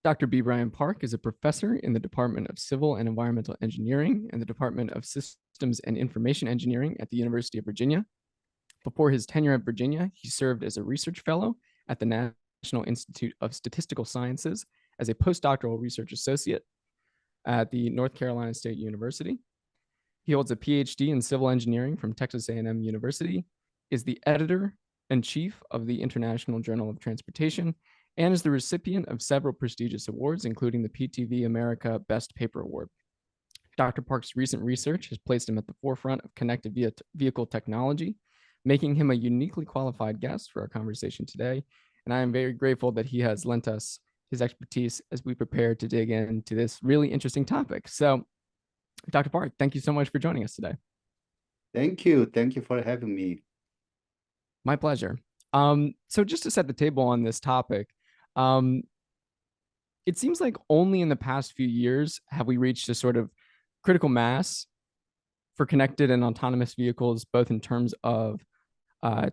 Dr. B. Brian Park is a professor in the Department of Civil and Environmental Engineering and the Department of Systems and Information Engineering at the University of Virginia. Before his tenure at Virginia, he served as a research fellow at the National Institute of Statistical Sciences as a postdoctoral research associate at the North Carolina State University. He holds a PhD in civil engineering from Texas A&M University, is the editor-in-chief of the International Journal of Transportation, and is the recipient of several prestigious awards, including the PTV America Best Paper Award. Dr. Park's recent research has placed him at the forefront of connected vehicle technology, making him a uniquely qualified guest for our conversation today. And I am very grateful that he has lent us his expertise as we prepare to dig into this really interesting topic. So, Dr. Park, thank you so much for joining us today. Thank you. Thank you for having me. My pleasure. So just to set the table on this topic, it seems like only in the past few years have we reached a sort of critical mass for connected and autonomous vehicles, both in terms of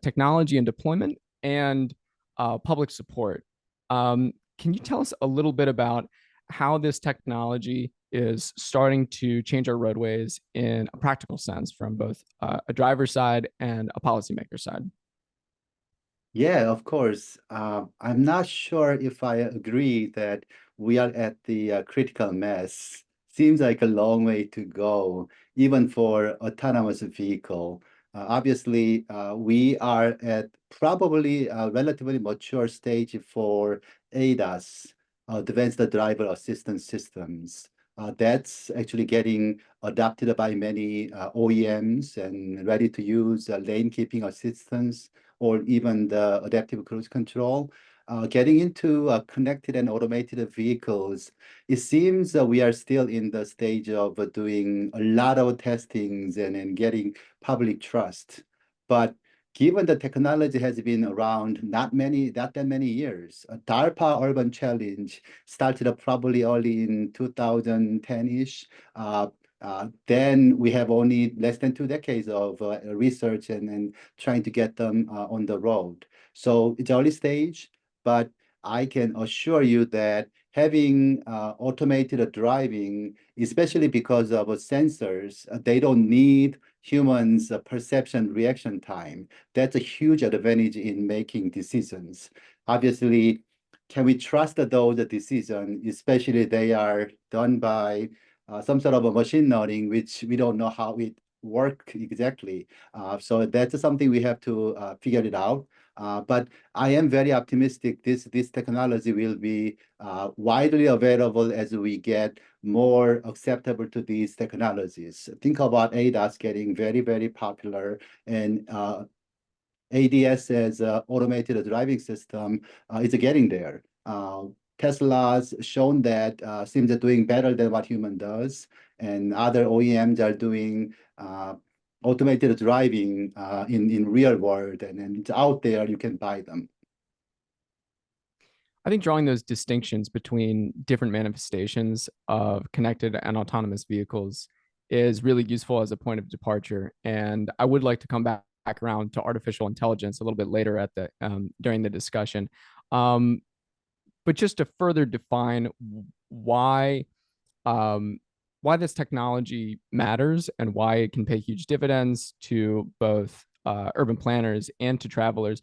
technology and deployment and public support. Can you tell us a little bit about how this technology is starting to change our roadways in a practical sense from both a driver's side and a policymaker side? Yeah, of course. I'm not sure if I agree that we are at the critical mass. Seems like a long way to go, even for autonomous vehicle. Obviously, we are at probably a relatively mature stage for ADAS, Advanced Driver Assistance Systems. That's actually getting adopted by many OEMs and ready to use lane keeping assistance or even the adaptive cruise control. Getting into connected and automated vehicles, it seems we are still in the stage of doing a lot of testings and getting public trust. But given the technology has been around not that many years, DARPA Urban Challenge started probably early in 2010-ish. Then we have only less than 2 decades of research and trying to get them on the road. So it's early stage, but I can assure you that having automated driving, especially because of sensors, they don't need humans' perception reaction time. That's a huge advantage in making decisions. Obviously, can we trust those decisions, especially they are done by some sort of a machine learning, which we don't know how it work exactly. So that's something we have to figure it out. But I am very optimistic this technology will be widely available as we get more acceptable to these technologies. Think about ADAS getting very, very popular, and ADS as automated driving system is getting there. Tesla's shown that seems they're doing better than what human does, and other OEMs are doing automated driving in real world, and it's out there. You can buy them. I think drawing those distinctions between different manifestations of connected and autonomous vehicles is really useful as a point of departure. And I would like to come back around to artificial intelligence a little bit later at the during the discussion. Um, but just to further define why why this technology matters and why it can pay huge dividends to both urban planners and to travelers.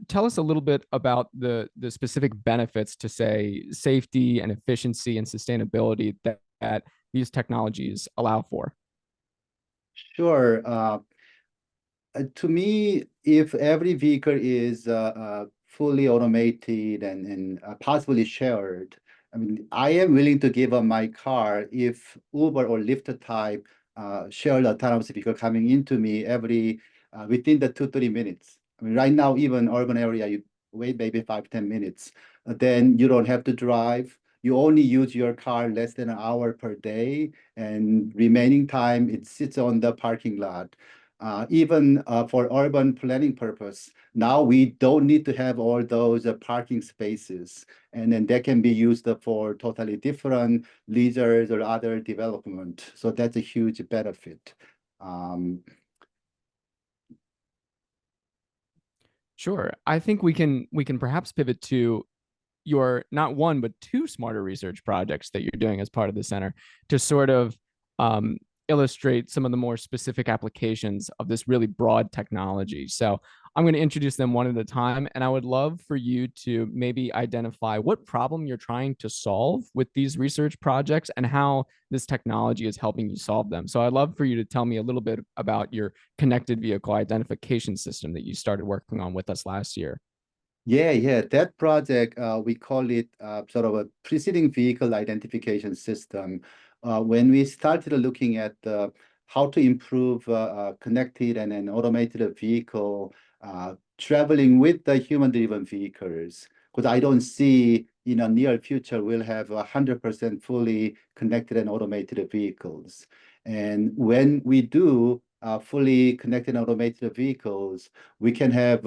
Tell us a little bit about the specific benefits to say safety and efficiency and sustainability that these technologies allow for. Sure. To me, if every vehicle is fully automated and possibly shared, I mean, I am willing to give up my car if Uber or Lyft type shared autonomous vehicle coming into me every within the 2-3 minutes. I mean, right now, even urban area, you wait maybe 5-10 minutes. Then you don't have to drive. You only use your car less than an hour per day, and remaining time it sits on the parking lot. Even for urban planning purpose, now we don't need to have all those parking spaces, and then that can be used for totally different leisures or other development. So that's a huge benefit. Sure. I think we can perhaps pivot to your not one but two smarter research projects that you're doing as part of the center to sort of um, illustrate some of the more specific applications of this really broad technology. So I'm going to introduce them one at a time, and I would love for you to maybe identify what problem you're trying to solve with these research projects and how this technology is helping you solve them. So I'd love for you to tell me a little bit about your connected vehicle identification system that you started working on with us last year. Yeah. That project, we call it sort of a preceding vehicle identification system. When we started looking at how to improve connected and an automated vehicle traveling with the human-driven vehicles, because I don't see in a near future we'll have 100% fully connected and automated vehicles. And when we do fully connected and automated vehicles, we can have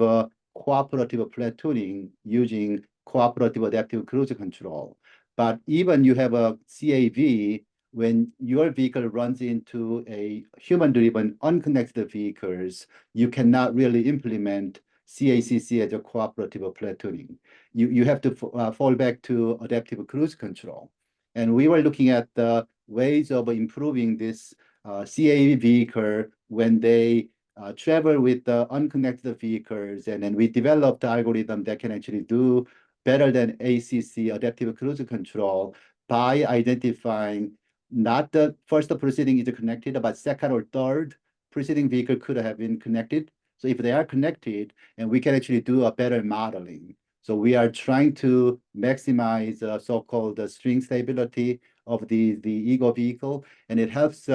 cooperative platooning using cooperative adaptive cruise control. But even you have a CAV, when your vehicle runs into a human-driven unconnected vehicles, you cannot really implement CACC as a cooperative platooning. You have to fall back to adaptive cruise control. And we were looking at the ways of improving this CAV vehicle when they travel with the unconnected vehicles, and then we developed the algorithm that can actually do better than ACC, adaptive cruise control, by identifying not the first proceeding is connected, but second or third preceding vehicle could have been connected. So if they are connected, and we can actually do a better modeling. So we are trying to maximize so-called string stability of the ego vehicle, and it helps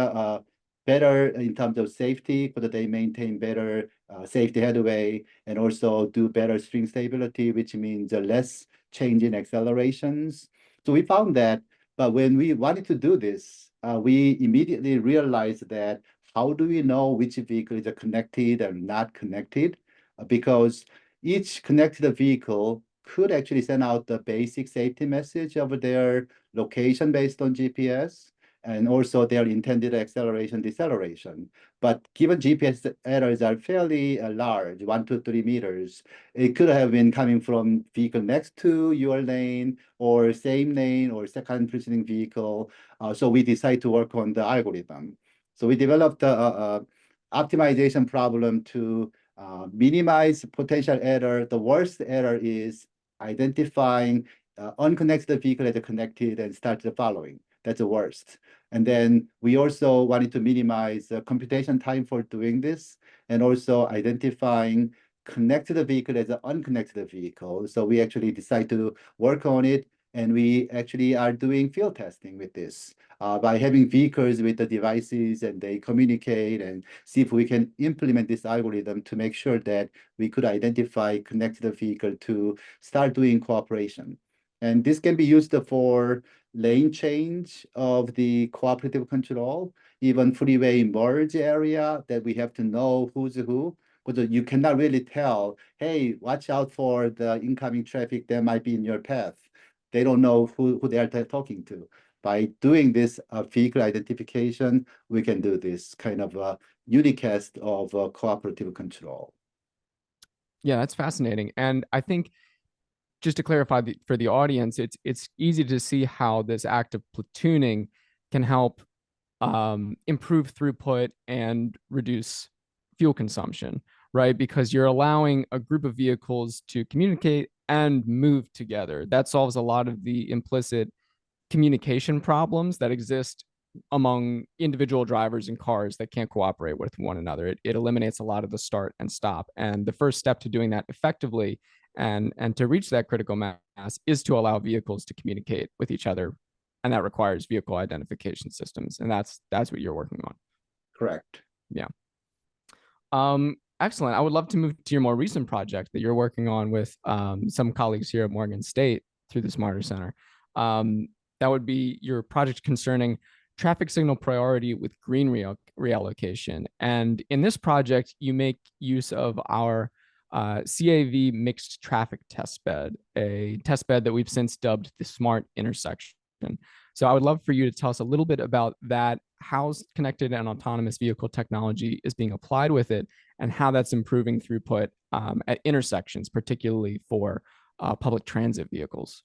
better in terms of safety, because they maintain better safety headway and also do better string stability, which means less change in accelerations. So we found that, but when we wanted to do this, we immediately realized that how do we know which vehicle is connected and not connected? Because each connected vehicle could actually send out the basic safety message of their location based on GPS, and also their intended acceleration, deceleration. But given GPS errors are fairly large, 1 to 3 meters, it could have been coming from vehicle next to your lane or same lane or second preceding vehicle. So we decided to work on the algorithm. So we developed a optimization problem to minimize potential error. The worst error is identifying unconnected vehicle as connected and start the following. That's the worst. And then we also wanted to minimize the computation time for doing this, and also identifying connected vehicle as an unconnected vehicle. So we actually decide to work on it, and we actually are doing field testing with this by having vehicles with the devices, and they communicate and see if we can implement this algorithm to make sure that we could identify connected vehicle to start doing cooperation. And this can be used for lane change of the cooperative control, even freeway merge area that we have to know who's who, because you cannot really tell, hey, watch out for the incoming traffic that might be in your path. They don't know who they are talking to. By doing this vehicle identification, we can do this kind of unicast of cooperative control. Yeah, that's fascinating. And I think just to clarify for the audience, it's easy to see how this act of platooning can help improve throughput and reduce fuel consumption, right? Because you're allowing a group of vehicles to communicate and move together. That solves a lot of the implicit communication problems that exist among individual drivers in cars that can't cooperate with one another. It eliminates a lot of the start and stop. And the first step to doing that effectively and to reach that critical mass is to allow vehicles to communicate with each other. And that requires vehicle identification systems. And that's what you're working on. Correct. Yeah. Excellent. I would love to move to your more recent project that you're working on with some colleagues here at Morgan State through the Smarter Center. That would be your project concerning traffic signal priority with green reallocation. And in this project, you make use of our CAV mixed traffic test bed, a test bed that we've since dubbed the smart intersection. So I would love for you to tell us a little bit about that, how connected and autonomous vehicle technology is being applied with it, and how that's improving throughput at intersections, particularly for public transit vehicles.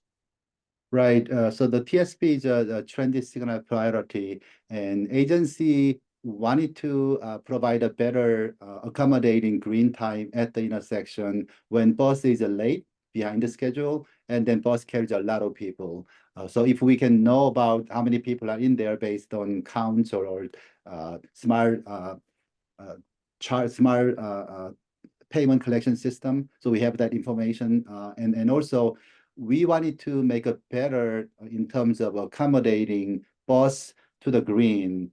Right. So the TSP is a trendy signal priority, and agency wanted to provide a better accommodating green time at the intersection when bus is late behind the schedule, and then bus carries a lot of people. So if we can know about how many people are in there based on counts or smart uh, chart, smart payment collection system. So we have that information. And also, we wanted to make it better in terms of accommodating bus to the green.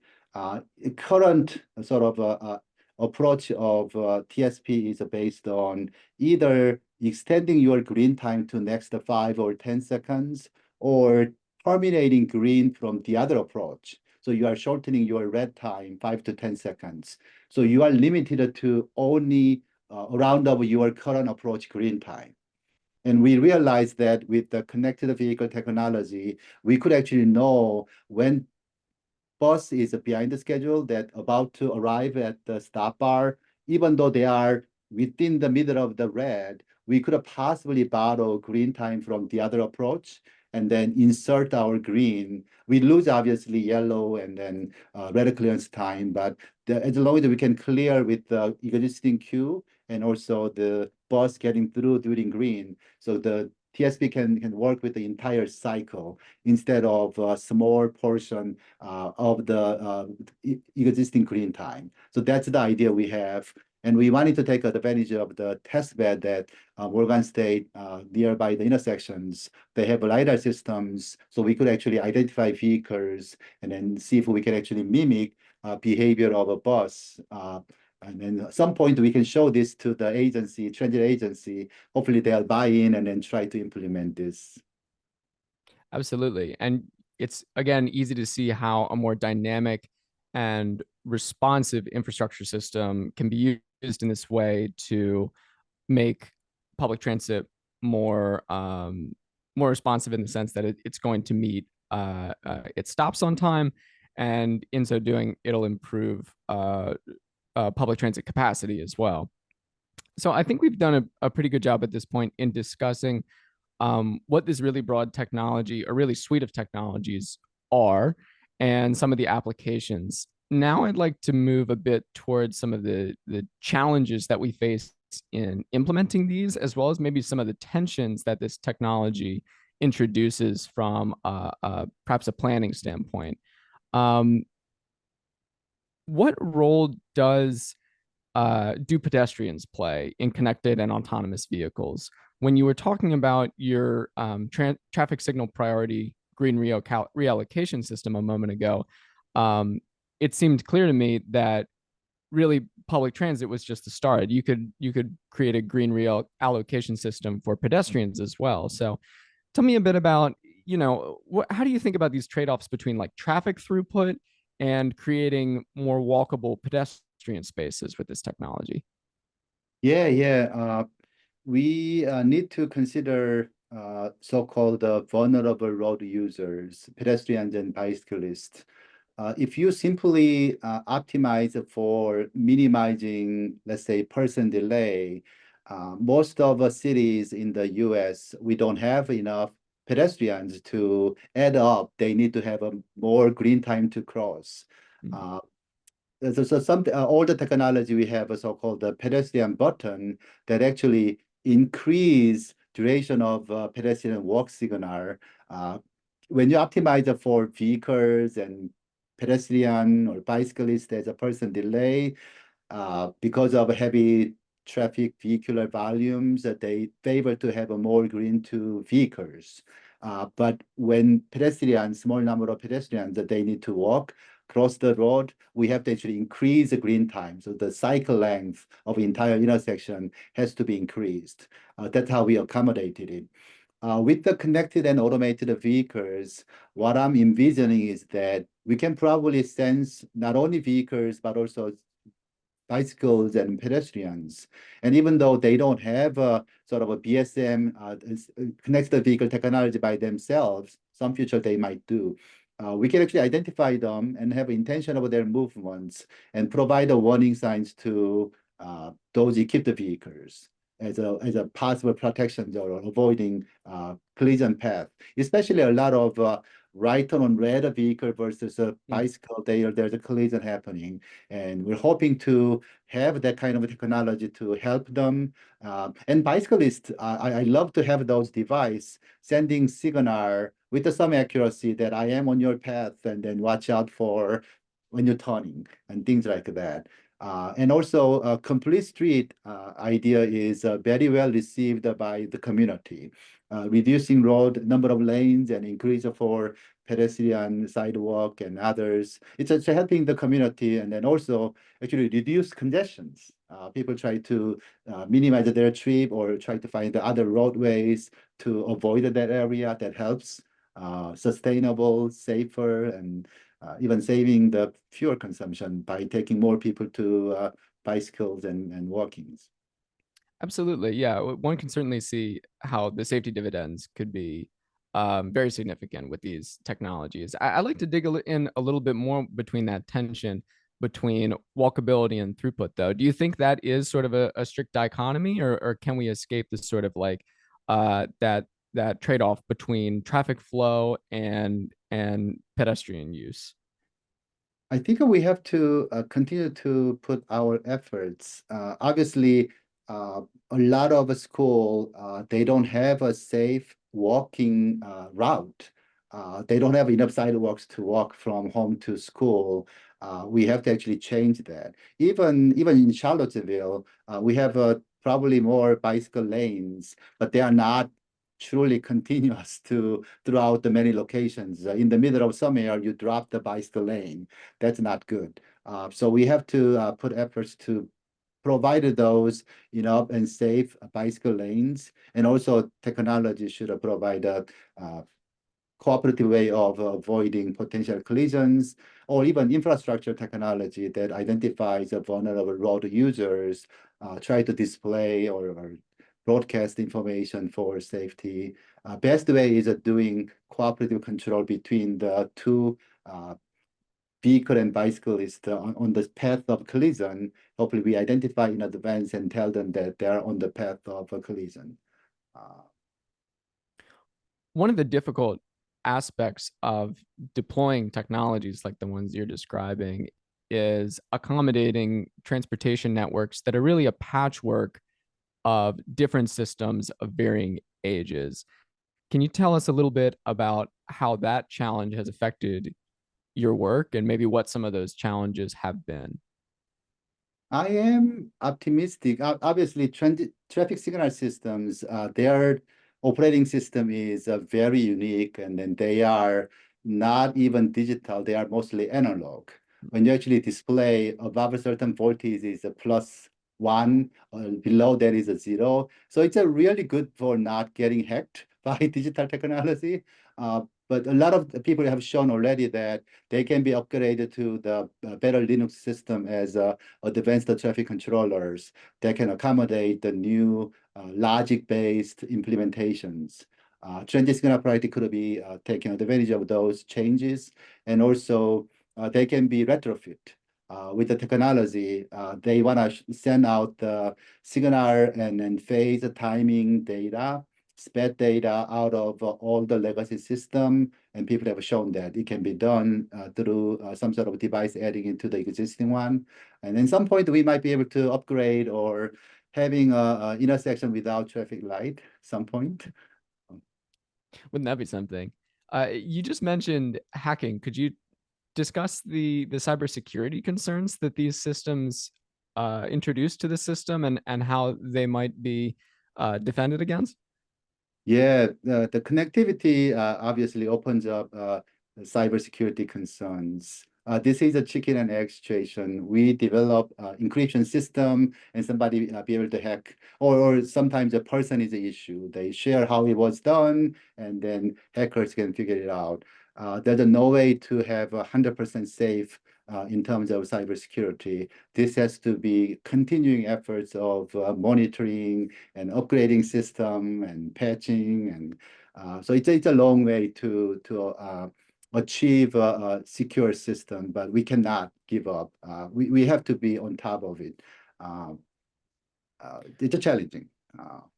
Current sort of approach of TSP is based on either extending your green time to next 5 or 10 seconds or terminating green from the other approach. So you are shortening your red time 5 to 10 seconds. So you are limited to only around of your current approach green time. And we realized that with the connected vehicle technology, we could actually know when bus is behind the schedule that about to arrive at the stop bar, even though they are within the middle of the red, we could have possibly borrow green time from the other approach and then insert our green. We lose obviously yellow and then red clearance time, but as long as we can clear with the existing queue and also the bus getting through during green, so the TSP can work with the entire cycle instead of a small portion of the existing green time. So that's the idea we have. And we wanted to take advantage of the test bed that Morgan State nearby the intersections. They have LiDAR systems, so we could actually identify vehicles and then see if we can actually mimic behavior of a bus. And then at some point we can show this to the agency, transit agency. Hopefully they'll buy in and then try to implement this. Absolutely. And it's again easy to see how a more dynamic and responsive infrastructure system can be used in this way to make public transit more more responsive in the sense that it's going to meet its stops on time, and in so doing, it'll improve public transit capacity as well. So I think we've done a pretty good job at this point in discussing what this really broad technology, or really suite of technologies, are, and some of the applications. Now I'd like to move a bit towards some of the challenges that we face in implementing these, as well as maybe some of the tensions that this technology introduces from perhaps a planning standpoint. Um, what role do pedestrians play in connected and autonomous vehicles? When you were talking about your traffic signal priority green reallocation system a moment ago, um, it seemed clear to me that really public transit was just the start. You could create a green reallocation system for pedestrians as well. So tell me a bit about, how do you think about these trade-offs between like traffic throughput and creating more walkable pedestrian spaces with this technology? Yeah. We need to consider so-called vulnerable road users, pedestrians and bicyclists. If you simply optimize for minimizing, let's say, person delay, most of the cities in the US, we don't have enough pedestrians to add up. They need to have a more green time to cross. Mm. Uh, so some older technology we have a so-called pedestrian button that actually increase duration of pedestrian walk signal. Uh, when you optimize it for vehicles and pedestrian or bicyclist, there's a person delay because of heavy traffic vehicular volumes, they favor to have a more green to vehicles. But when pedestrians, small number of pedestrians that they need to walk across the road, we have to actually increase the green time. So the cycle length of the entire intersection has to be increased. That's how we accommodated it. With the connected and automated vehicles, what I'm envisioning is that we can probably sense not only vehicles, but also bicycles and pedestrians. And even though they don't have a sort of a BSM, connected vehicle technology by themselves, some future they might do. We can actually identify them and have intention of their movements and provide a warning signs to those equipped vehicles. as a possible protection or avoiding collision path. Especially a lot of right turn on red vehicle versus a Mm. bicycle, there's a collision happening. And we're hoping to have that kind of technology to help them. And bicyclists, I love to have those devices sending signal with some accuracy that I am on your path and then watch out for when you're turning and things like that. And also, complete street idea is very well received by the community, reducing road number of lanes and increase for pedestrian sidewalk and others. It's helping the community and then also actually reduce congestions. People try to minimize their trip or try to find the other roadways to avoid that area. That helps sustainable, safer, and even saving the fuel consumption by taking more people to bicycles and walkings. Absolutely. Yeah. One can certainly see how the safety dividends could be very significant with these technologies. I'd like to dig in a little bit more between that tension between walkability and throughput, though. Do you think that is sort of a strict dichotomy, or can we escape this sort of like that trade-off between traffic flow and pedestrian use? I think we have to continue to put our efforts. Obviously, a lot of school they don't have a safe walking route. They don't have enough sidewalks to walk from home to school. We have to actually change that. Even in Charlottesville, we have probably more bicycle lanes, but they are not truly continuous to throughout the many locations. In the middle of somewhere, you drop the bicycle lane. That's not good. So we have to put efforts to provide those, and safe bicycle lanes. And also technology should provide a cooperative way of avoiding potential collisions, or even infrastructure technology that identifies vulnerable road users, try to display or broadcast information for safety. Best way is doing cooperative control between the two vehicle and bicyclist on the path of collision. Hopefully we identify in advance and tell them that they're on the path of a collision. Uh, One of the difficult aspects of deploying technologies like the ones you're describing is accommodating transportation networks that are really a patchwork of different systems of varying ages. Can you tell us a little bit about how that challenge has affected your work and maybe what some of those challenges have been? I am optimistic. Obviously, traffic signal systems, their operating system is very unique, and then they are not even digital. They are mostly analog. When you actually display above a certain voltage is a +1, below that is a 0. So it's a really good for not getting hacked by digital technology. But a lot of the people have shown already that they can be upgraded to the better Linux system as advanced traffic controllers that can accommodate the new logic-based implementations. Transitional priority could be taking advantage of those changes, and also they can be retrofit. With the technology, they want to send out the signal and then phase timing data, SPED data out of all the legacy system, and people have shown that it can be done through some sort of device adding into the existing one. And at some point, we might be able to upgrade or having a intersection without traffic light some point. Wouldn't that be something? You just mentioned hacking. Could you discuss the cybersecurity concerns that these systems introduce to the system and how they might be defended against? Yeah, the connectivity obviously opens up cybersecurity concerns. This is a chicken and egg situation. We develop encryption system and somebody be able to hack, or sometimes a person is the issue. They share how it was done and then hackers can figure it out. There's no way to have 100% safe in terms of cybersecurity. This has to be continuing efforts of monitoring and upgrading system and patching, and so it's a long way to achieve a secure system, but we cannot give up. We have to be on top of it. It's challenging.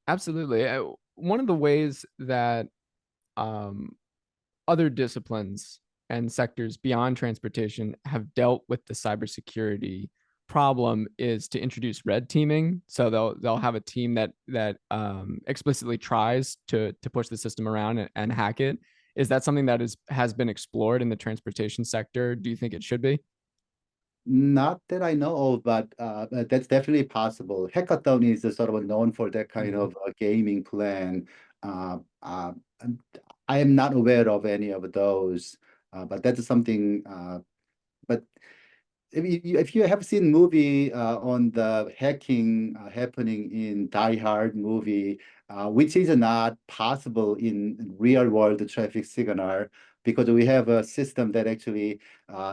Absolutely. One of the ways that um, other disciplines and sectors beyond transportation have dealt with the cybersecurity problem is to introduce red teaming. So they'll have a team that explicitly tries to push the system around and hack it. Is that something that has been explored in the transportation sector? Do you think it should be? Not that I know of, but that's definitely possible. Hackathon is sort of known for that kind Mhm. of gaming plan. And I am not aware of any of those, but that's something. But if you have seen movie on the hacking happening in Die Hard movie, which is not possible in real world traffic signal, because we have a system that actually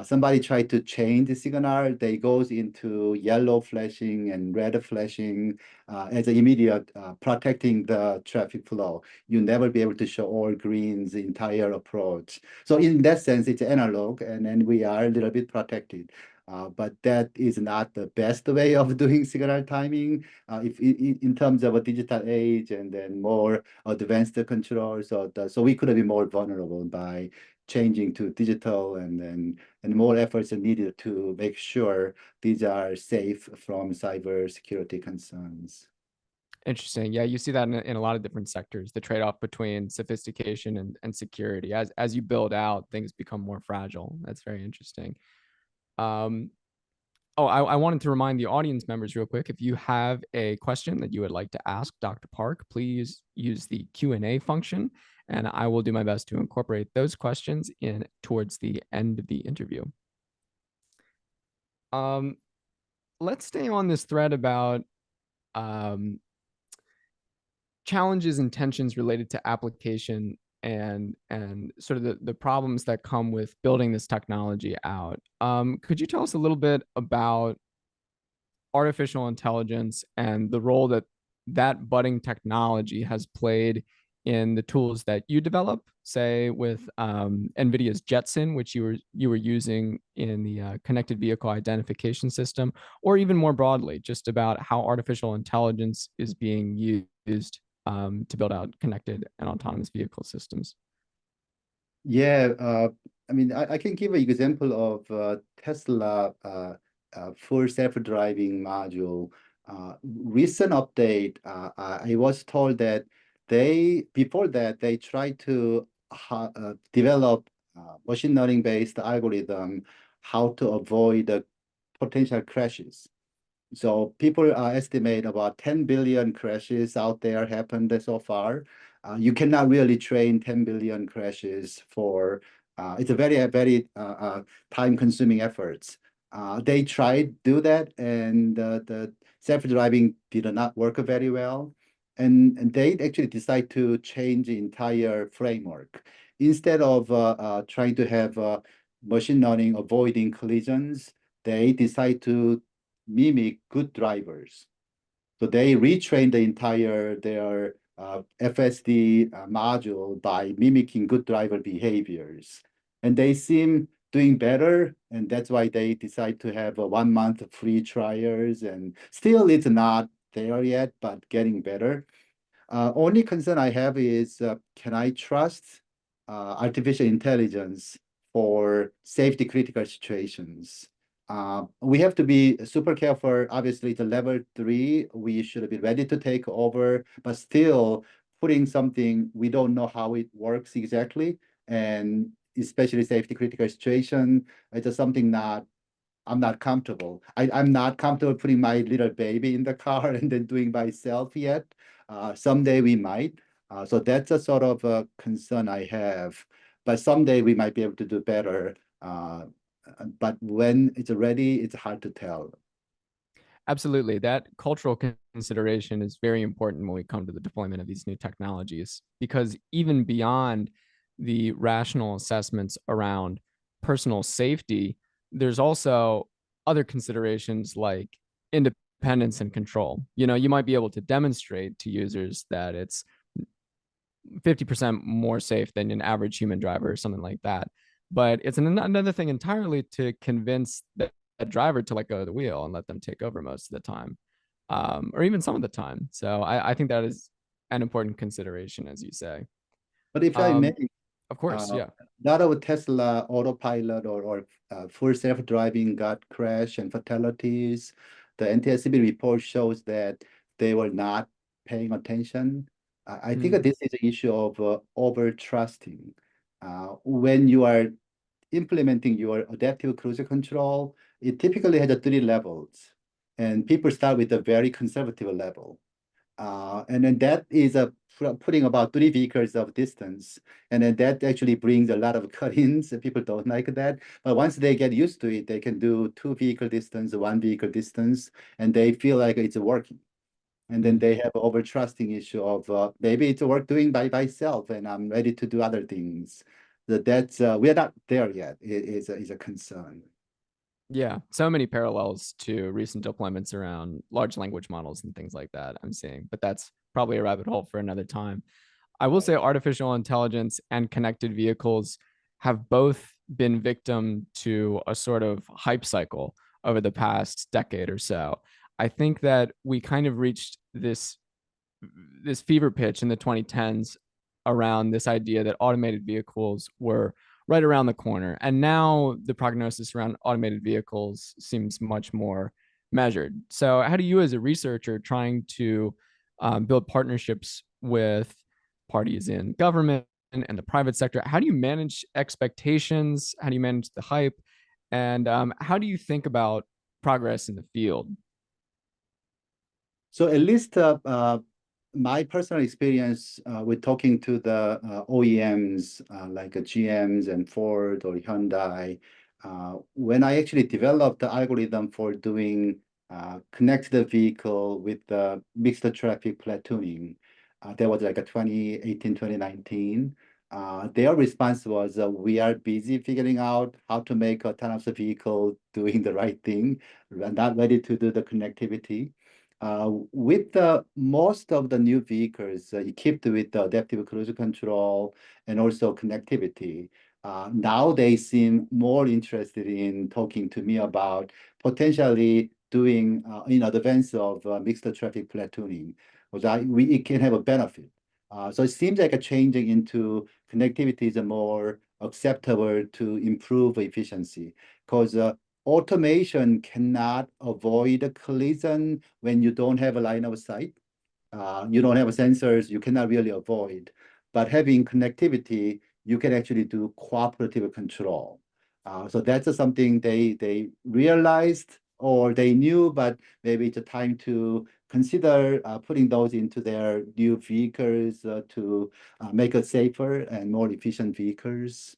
somebody tried to change the signal, they goes into yellow flashing and red flashing as an immediate protecting the traffic flow. You never be able to show all greens the entire approach. So in that sense, it's analog, and then we are a little bit protected. But that is not the best way of doing signal timing. If in terms of a digital age and then more advanced controls, so we could be more vulnerable by changing to digital, and more efforts are needed to make sure these are safe from cyber security concerns. Interesting. Yeah, you see that in a lot of different sectors, the trade-off between sophistication and security. As you build out, things become more fragile. That's very interesting. Um, Oh, I wanted to remind the audience members real quick, if you have a question that you would like to ask Dr. Park, please use the Q&A function, and I will do my best to incorporate those questions in towards the end of the interview. Um, let's stay on this thread about um, challenges and tensions related to application and sort of the problems that come with building this technology out. Could you tell us a little bit about artificial intelligence and the role that that budding technology has played in the tools that you develop, say with NVIDIA's Jetson, which you were using in the connected vehicle identification system, or even more broadly, just about how artificial intelligence is being used to build out connected and autonomous vehicle systems. Yeah, I mean, I can give an example of Tesla full self-driving module. Recent update, I was told that before that, they tried to develop machine learning-based algorithm how to avoid the potential crashes. So people estimate about 10 billion crashes out there happened so far. You cannot really train 10 billion crashes for, it's a very time-consuming efforts. They tried do that, and the self-driving did not work very well. And they actually decide to change the entire framework. Instead of trying to have machine learning avoiding collisions, they decide to mimic good drivers. So they retrain the entire their FSD module by mimicking good driver behaviors. And they seem doing better, and that's why they decide to have a 1 month free trials. And still it's not there yet, but getting better. Only concern I have is, can I trust artificial intelligence for safety critical situations? We have to be super careful. Obviously, the level 3, we should be ready to take over, but still putting something, we don't know how it works exactly. And especially safety critical situation, it's just something not I'm not comfortable. I'm not comfortable putting my little baby in the car and then doing myself yet. Someday we might. So that's a sort of a concern I have. But someday we might be able to do better. But when it's ready, it's hard to tell. Absolutely. That cultural consideration is very important when we come to the deployment of these new technologies, because even beyond the rational assessments around personal safety, there's also other considerations like independence and control. You might be able to demonstrate to users that it's 50% more safe than an average human driver or something like that. But it's another thing entirely to convince that driver to let go of the wheel and let them take over most of the time. or even some of the time. So I think that is an important consideration, as you say. But if I may, Um, of course, uh, yeah. not of Tesla autopilot or full self-driving got crash and fatalities. The NTSB report shows that they were not paying attention. I think that Mm, this is an issue of over trusting. When you are implementing your adaptive cruise control, it typically has a 3 levels, and people start with a very conservative level. And then that is putting about 3 vehicles of distance. And then that actually brings a lot of cut-ins. People don't like that. But once they get used to it, they can do 2 vehicle distance, 1 vehicle distance, and they feel like it's working. And then mm. they have over trusting issue of maybe it's worth doing by itself, and I'm ready to do other things. That's we're not there yet. It is a concern. Yeah, so many parallels to recent deployments around large language models and things like that I'm seeing, but that's probably a rabbit hole for another time. I will say artificial intelligence and connected vehicles have both been victim to a sort of hype cycle over the past decade or so. I think that we kind of reached this fever pitch in the 2010s around this idea that automated vehicles were right around the corner. And now the prognosis around automated vehicles seems much more measured. So, how do you, as a researcher, trying to build partnerships with parties in government and the private sector, how do you manage expectations? How do you manage the hype? And how do you think about progress in the field? So at least my personal experience with talking to the OEMs like GMs and Ford or Hyundai, when I actually developed the algorithm for doing connected vehicle with the mixed traffic platooning, that was like a 2018, 2019. Their response was, we are busy figuring out how to make autonomous vehicle doing the right thing. We're not ready to do the connectivity. With the most of the new vehicles equipped with the adaptive cruise control and also connectivity, now they seem more interested in talking to me about potentially doing in advance of mixed traffic platooning, because it can have a benefit. So it seems like a changing into connectivity is a more acceptable to improve efficiency, because automation cannot avoid a collision when you don't have a line of sight. You don't have sensors, you cannot really avoid. But having connectivity, you can actually do cooperative control. So that's something they realized or they knew, but maybe it's a time to consider putting those into their new vehicles to make it safer and more efficient vehicles.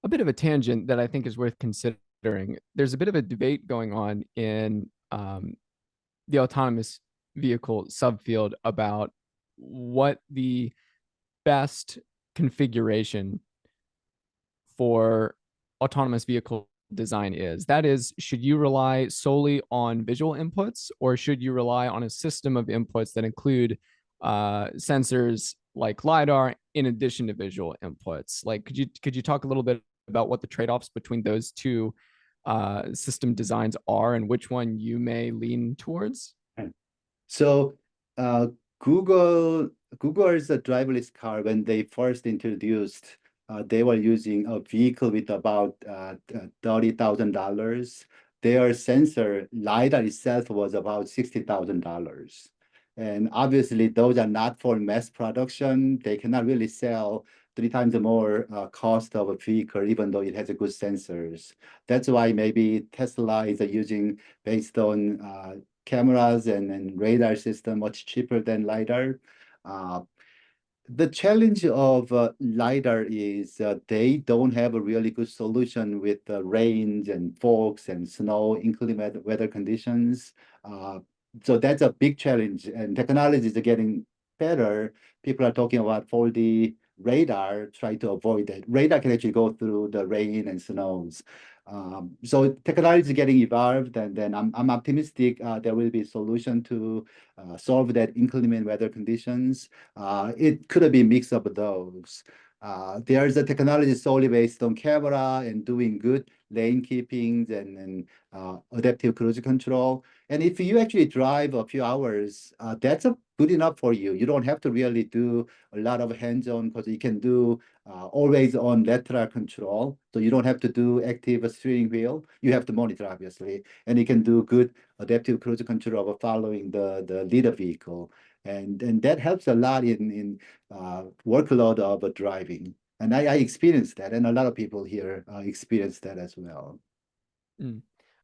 A bit of a tangent that I think is worth considering. There's a bit of a debate going on in the autonomous vehicle subfield about what the best configuration for autonomous vehicle design is. That is, should you rely solely on visual inputs, or should you rely on a system of inputs that include sensors like lidar in addition to visual inputs? Like, could you talk a little bit about what the trade-offs between those two system designs are, and which one you may lean towards? So uh, Google Google's driverless car, when they first introduced, they were using a vehicle with about $30,000. Their sensor LiDAR itself was about $60,000. And obviously, those are not for mass production. They cannot really sell 3 times more cost of a vehicle, even though it has a good sensors. That's why maybe Tesla is using based on cameras and radar system much cheaper than LiDAR. Uh, the challenge of LiDAR is they don't have a really good solution with rains and fogs and snow, inclement weather conditions. Uh, so that's a big challenge, and technologies are getting better. People are talking about 4D radar, try to avoid that. Radar can actually go through the rain and snows. So technology is getting evolved, and then I'm optimistic there will be a solution to solve that inclement weather conditions. It could be a mix of those. There's a technology solely based on camera and doing good lane keepings and adaptive cruise control. And if you actually drive a few hours, that's a good enough for you. You don't have to really do a lot of hands-on because you can do always on lateral control. So you don't have to do active steering wheel. You have to monitor, obviously, and you can do good adaptive cruise control of following the leader vehicle. And that helps a lot in workload of driving. And I experienced that, and a lot of people here experience that as well. Mm.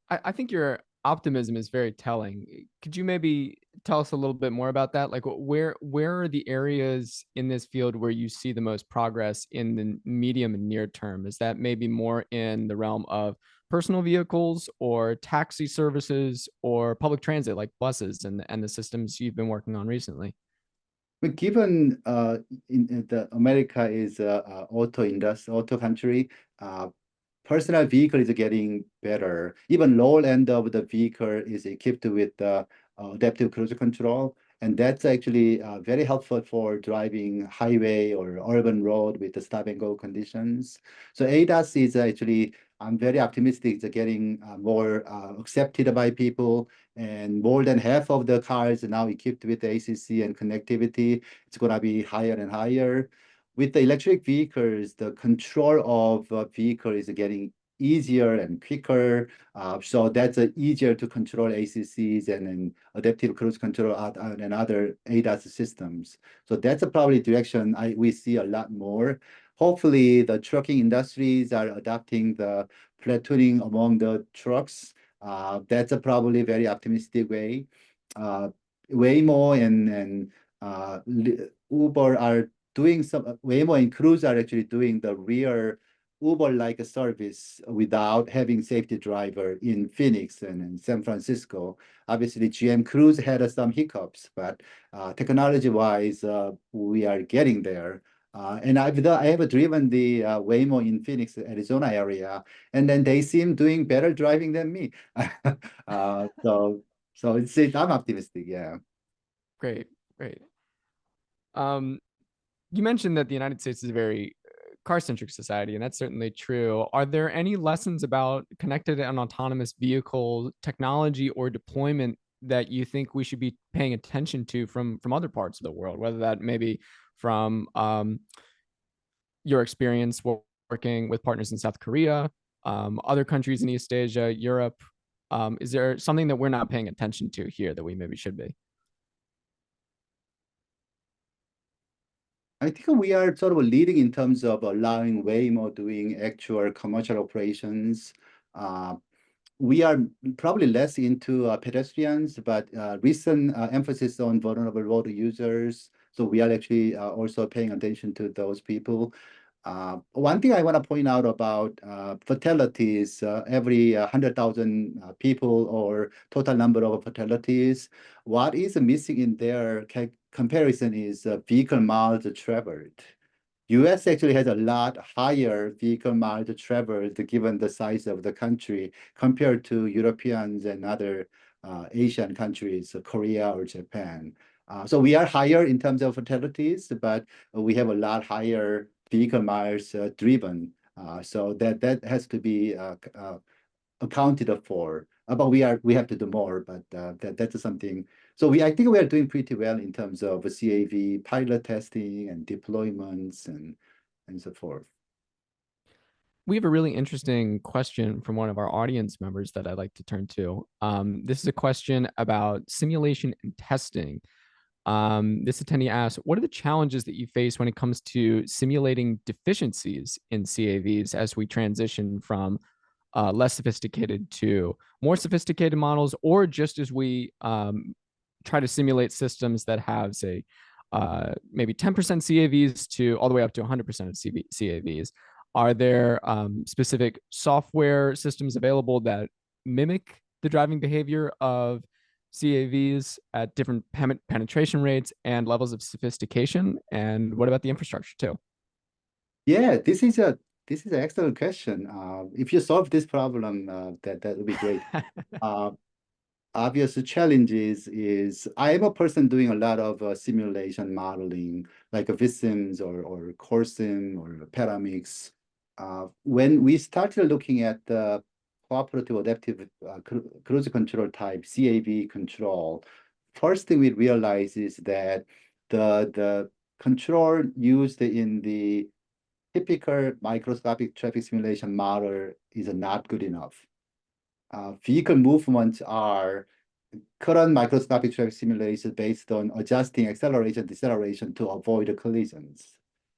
I think your optimism is very telling. Could you maybe tell us a little bit more about that? Like, where are the areas in this field where you see the most progress in the medium and near term? Is that maybe more in the realm of personal vehicles or taxi services or public transit like buses and the systems you've been working on recently? But given in the America is a auto industry, auto country, uh, personal vehicle is getting better. Even low end of the vehicle is equipped with adaptive cruise control. And that's actually very helpful for driving highway or urban road with the stop and go conditions. So ADAS is actually, I'm very optimistic it's getting more accepted by people. And more than half of the cars are now equipped with ACC and connectivity. It's going to be higher and higher. With the electric vehicles, the control of a vehicle is getting easier and quicker. So that's easier to control ACCs and adaptive cruise control and other ADAS systems. So that's probably direction we see a lot more. Hopefully, the trucking industries are adopting the platooning among the trucks. That's a probably very optimistic way. Uh, Waymo and Uber are doing some Waymo and Cruise are actually doing the real Uber-like service without having safety driver in Phoenix and in San Francisco. Obviously, GM Cruise had some hiccups, but technology-wise, we are getting there. And I have driven the Waymo in Phoenix, Arizona area, and then they seem doing better driving than me. So I'm optimistic, yeah. Great, great. Um, you mentioned that the United States is a very car-centric society, and that's certainly true. Are there any lessons about connected and autonomous vehicle technology or deployment that you think we should be paying attention to from other parts of the world, whether that may be from your experience working with partners in South Korea, other countries in East Asia, Europe? Is there something that we're not paying attention to here that we maybe should be? I think we are sort of leading in terms of allowing Waymo doing actual commercial operations. Uh, we are probably less into pedestrians, but recent emphasis on vulnerable road users. So we are actually also paying attention to those people. One thing I want to point out about fatalities, every 100,000 people or total number of fatalities, what is missing in their comparison is vehicle miles traveled. US actually has a lot higher vehicle miles traveled given the size of the country compared to Europeans and other Asian countries, Korea or Japan. So we are higher in terms of fatalities, but we have a lot higher vehicle miles driven. So that has to be accounted for. But we have to do more, but that's something. So I think we are doing pretty well in terms of CAV pilot testing and deployments and so forth. We have a really interesting question from one of our audience members that I'd like to turn to. This is a question about simulation and testing. This attendee asks, what are the challenges that you face when it comes to simulating deficiencies in CAVs as we transition from less sophisticated to more sophisticated models, or just as we try to simulate systems that have, say, maybe 10% CAVs to all the way up to 100% of CAVs? Are there specific software systems available that mimic the driving behavior of CAVs at different penetration rates and levels of sophistication? And what about the infrastructure too? Yeah, this is an excellent question. If you solve this problem, that would be great. Uh, Obvious challenges is I am a person doing a lot of simulation modeling, like a VSIMs or CoreSim or Paramix. When we started looking at the cooperative adaptive cruise control type, CAV control, first thing we realize is that the control used in the typical microscopic traffic simulation model is not good enough. Vehicle movements are current microscopic traffic simulation based on adjusting acceleration, deceleration to avoid collisions.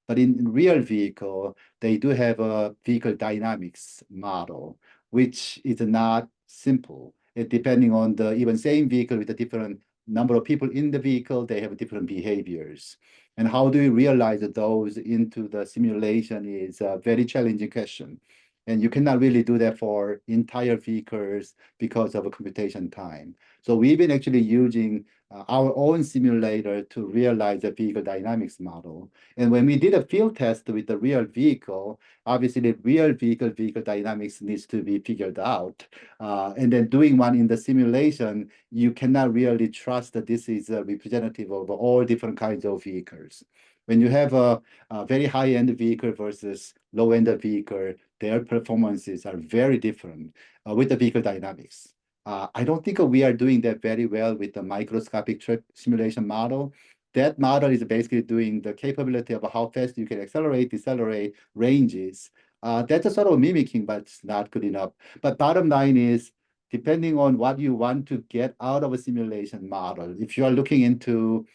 But in real vehicle, they do have a vehicle dynamics model, which is not simple. Depending on the even same vehicle with a different number of people in the vehicle, they have different behaviors. And how do you realize those into the simulation is a very challenging question. And you cannot really do that for entire vehicles because of a computation time. So we've been actually using our own simulator to realize the vehicle dynamics model. And when we did a field test with the real vehicle, obviously the real vehicle dynamics needs to be figured out. And then doing one in the simulation, you cannot really trust that this is a representative of all different kinds of vehicles. When you have a very high-end vehicle versus low-end vehicle, their performances are very different with the vehicle dynamics. I don't think we are doing that very well with the microscopic simulation model. That model is basically doing the capability of how fast you can accelerate, decelerate ranges. That's a sort of mimicking, but it's not good enough. But bottom line is, depending on what you want to get out of a simulation model, if you are looking into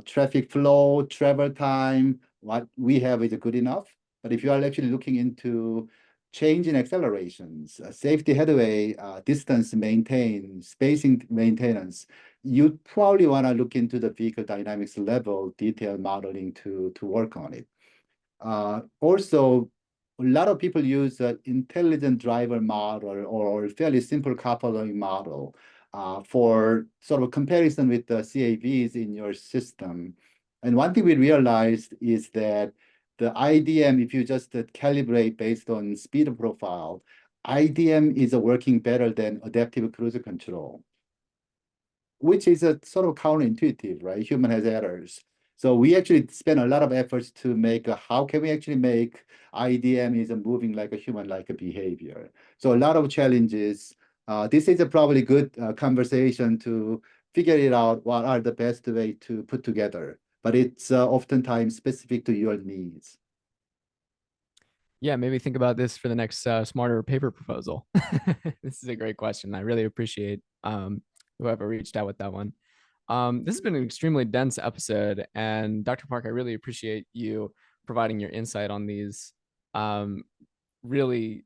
traffic flow, travel time, what we have is good enough. But if you are actually looking into change in accelerations, safety headway, distance maintained, spacing maintenance, you probably want to look into the vehicle dynamics level detailed modeling to work on it. Also, a lot of people use an intelligent driver model or fairly simple car following model for sort of comparison with the CAVs in your system. And one thing we realized is that the IDM, if you just calibrate based on speed profile, IDM is working better than adaptive cruise control, which is a sort of counterintuitive, right? Human has errors. So we actually spend a lot of efforts to make how can we actually make IDM is moving like a human-like behavior. So a lot of challenges. This is a probably good conversation to figure it out what are the best way to put together. But it's oftentimes specific to your needs. Yeah, maybe think about this for the next smarter paper proposal. This is a great question. I really appreciate whoever reached out with that one. This has been an extremely dense episode, and Dr. Park, I really appreciate you providing your insight on these really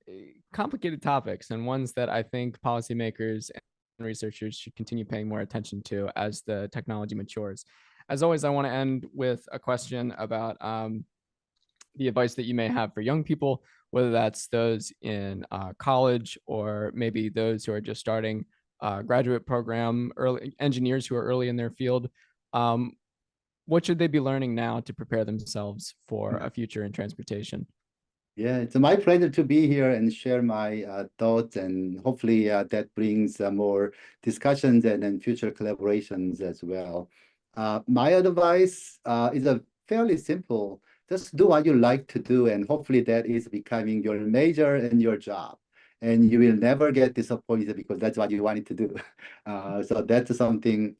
complicated topics and ones that I think policymakers and researchers should continue paying more attention to as the technology matures. As always, I want to end with a question about the advice that you may have for young people, whether that's those in college or maybe those who are just starting graduate program, early engineers who are early in their field. What should they be learning now to prepare themselves for a future in transportation? Yeah, it's my pleasure to be here and share my thoughts, and hopefully that brings more discussions and then future collaborations as well. My advice is a fairly simple. Just do what you like to do, and hopefully that is becoming your major and your job. And you will never get disappointed because that's what you wanted to do. So that's something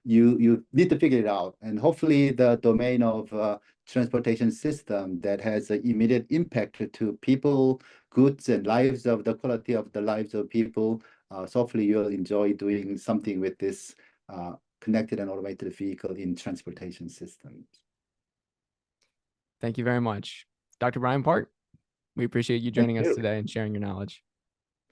you need to figure it out. And hopefully the domain of transportation system that has an immediate impact to people, goods, and lives of the quality of the lives of people. So hopefully you'll enjoy doing something with this connected and automated vehicle in transportation systems. Thank you very much. Dr. Brian Park, we appreciate you Thank joining us you. today and sharing your knowledge.